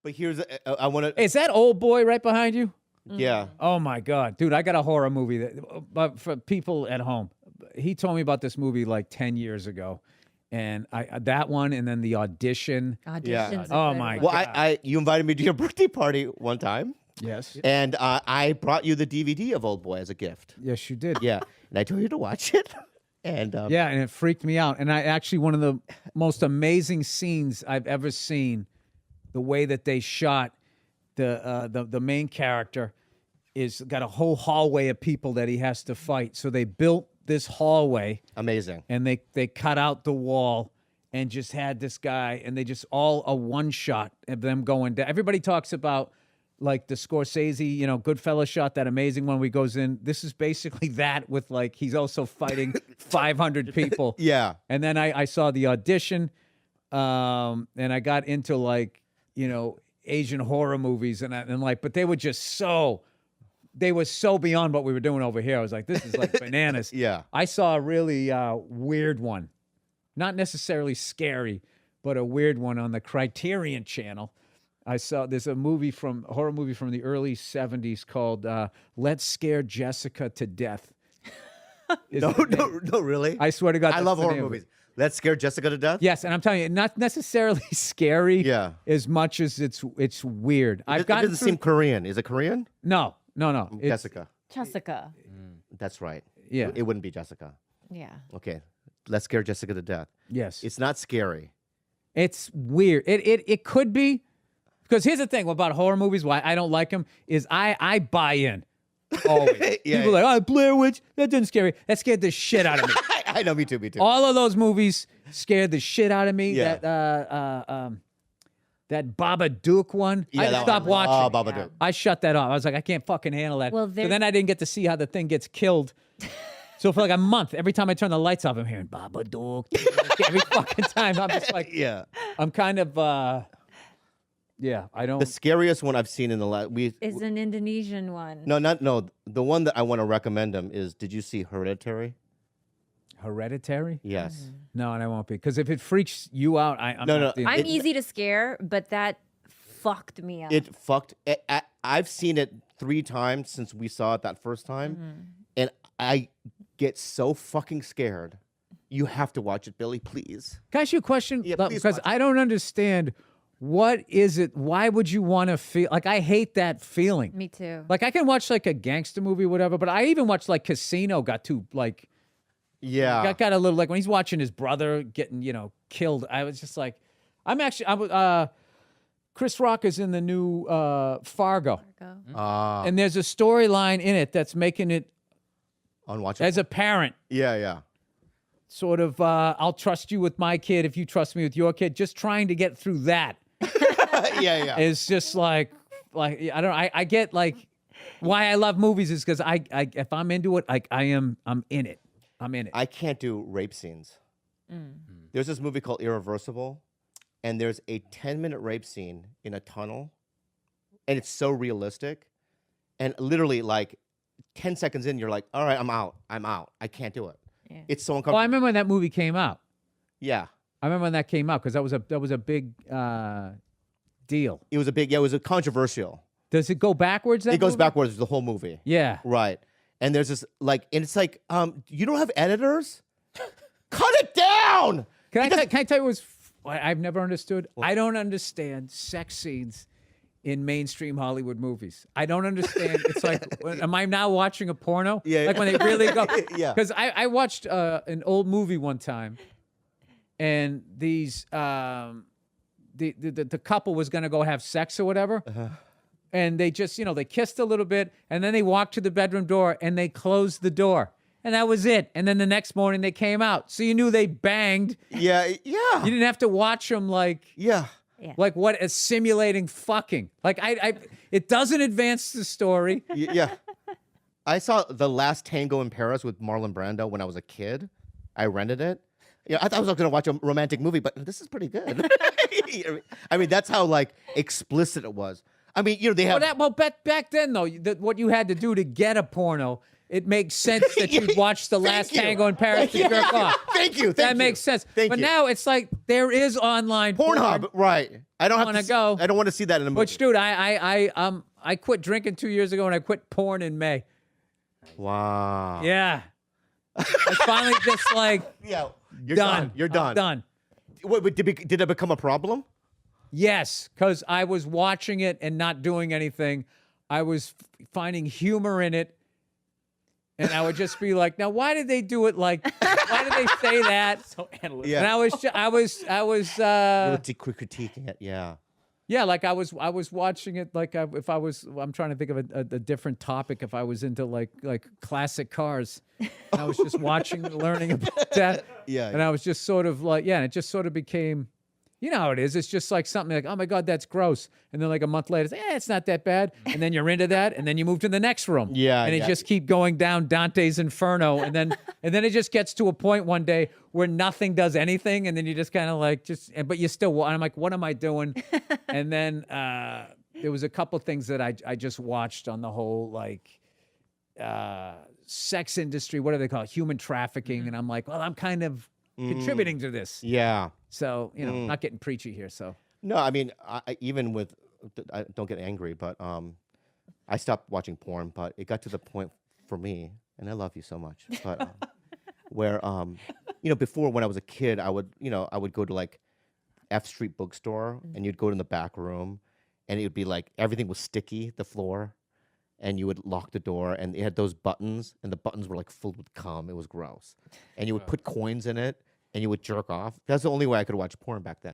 But here's I want to. Is that Old Boy right behind you? Yeah. Oh my God, dude! I got a horror movie but for people at home. He told me about this movie like 10 years ago, and that one, and then The Audition. Audition's Oh a good my one. Well, you invited me to your birthday party one time, Yes, and I brought you the DVD of Old Boy as a gift. yes, you did. Yeah, and I told you to watch it. And Yeah, and it freaked me out. And I actually, one of the most amazing scenes I've ever seen, the way that they shot the main character is got a whole hallway of people that he has to fight. So they built this hallway amazing. and they cut out the wall and just had this guy, and they just all a one shot of them going down. Everybody talks about like the Scorsese, Goodfellas shot, that amazing one where he goes in. This is basically that with like, he's also fighting 500 people. Yeah. And then I saw The Audition, and I got into like, Asian horror movies and like, but they were so beyond what we were doing over here. I was like, this is like bananas. Yeah. I saw a really weird one, not necessarily scary, but a weird one on the Criterion Channel. There's a horror movie from the early 70s called Let's Scare Jessica to Death. No, really. I swear to God, I that's love the horror name of it. movies. Let's Scare Jessica to Death. Yes, and I'm telling you, not necessarily scary. Yeah. As much as it's weird. It doesn't seem Korean. Is it Korean? No. It's- Jessica. Jessica. That's right. Yeah. It wouldn't be Jessica. Yeah. Okay. Let's Scare Jessica to Death. Yes. It's not scary. It's weird. It could be, because here's the thing about horror movies, why I don't like them, is I buy in. Always. Yeah. People are like, Blair Witch, that didn't scare me. That scared the shit out of me. I know, me too. All of those movies scared the shit out of me. Yeah. That Babadook one, Yeah, I that stopped one. watching. Oh, Babadook. I shut that off. I was like, I can't fucking handle that. Well, so then I didn't get to see how the thing gets killed. So for like a month, every time I turn the lights off, I'm hearing Babadook. Every fucking time. I'm just like, Yeah. I'm kind of, I don't. The scariest one I've seen in the last Is an Indonesian one. No. The one that I want to recommend him is. Did you see Hereditary? Hereditary? Yes. No, and I won't be. Because if it freaks you out, I'm No, not the- I'm easy to scare, but that fucked me up. It fucked. I've seen it 3 times since we saw it that first time, and I get so fucking scared. You have to watch it, Billy, please. Can I ask you a question? Yeah, please Because watch I don't understand. What is it? Why would you want to feel like I hate that feeling? Me too. Like I can watch like a gangster movie, or whatever, but I even watched like Casino. Got too like Yeah. got a little like when he's watching his brother getting killed. I was just like, Chris Rock is in the new Fargo, Go. and there's a storyline in it that's making it Unwatchable. as a parent. Yeah. Sort of, I'll trust you with my kid if you trust me with your kid. Just trying to get through that Yeah. is just like I don't know. I get like why I love movies is because I if I'm into it, I'm in it. I'm in it. I can't do rape scenes. There's this movie called Irreversible, and there's a 10-minute rape scene in a tunnel, and it's so realistic, and literally like 10 seconds in, you're like, all right, I'm out. I can't do it. Yeah. It's so Oh, uncomfortable. I remember when that movie came out. Yeah. I remember when that came out because that was a big deal. It was a controversial. Does it go backwards? That It goes movie? backwards the whole movie. Yeah. Right. And there's this and it's like, you don't have editors? Cut it down. Can I tell you what's I've never understood? I don't understand sex scenes in mainstream Hollywood movies. I don't understand. It's like, am I now watching a porno? Yeah. Like when they really go. Yeah. Because I watched an old movie one time, and these the couple was gonna go have sex or whatever. And they just, they kissed a little bit, and then they walked to the bedroom door, and they closed the door. And that was it. And then the next morning they came out. So you knew they banged. Yeah. You didn't have to watch them like Yeah. like what is simulating fucking. Like it doesn't advance the story. Yeah. I saw The Last Tango in Paris with Marlon Brando when I was a kid. I rented it. Yeah, I thought I was going to watch a romantic movie, but this is pretty good. I mean, that's how like explicit it was. I mean, they have. Back then though, what you had to do to get a porno it makes sense that you'd watch The Last you. Tango in Paris to jerk off. Thank you. That makes sense. Thank but you. now it's like there is online Pornhub, porn. right? I don't have Wanna to go. I don't want to see that in a movie. Which, dude, I quit drinking 2 years ago and I quit porn in May. Wow. Yeah. It's finally just like Yeah. You're done. You're I'm done. done. Wait, did it become a problem? Yes, because I was watching it and not doing anything. I was finding humor in it. And I would just be like, now, why did they do it like, why did they say that? So analytical. Yeah. And I was You were critiquing it. Yeah. yeah, like I was watching it like if I was, I'm trying to think of a different topic. If I was into like classic cars, and I was just watching, learning about that. Yeah. And I was just sort of like, yeah, and it just sort of became, you know how it is. It's just like something like, oh my God, that's gross. And then like a month later, it's, it's not that bad. And then you're into that, and then you move to the next room. Yeah, And it yeah. just keep going down Dante's Inferno. And then it just gets to a point one day where nothing does anything. And then you just kind of like but you still, and I'm like, what am I doing? And then there was a couple things that I just watched on the whole like sex industry. What do they call it? Human trafficking. And I'm like, well, I'm kind of contributing to this. Yeah. So, you know, not getting preachy here. So, No, I mean, even with, don't get angry, but I stopped watching porn, but it got to the point for me, and I love you so much, but where, before when I was a kid, I would go to like F Street bookstore, and you'd go in the back room, and it would be like everything was sticky, the floor, and you would lock the door, and it had those buttons, and the buttons were like filled with cum. It was gross, and you would put coins in it, and you would jerk off. That's the only way I could watch porn back then.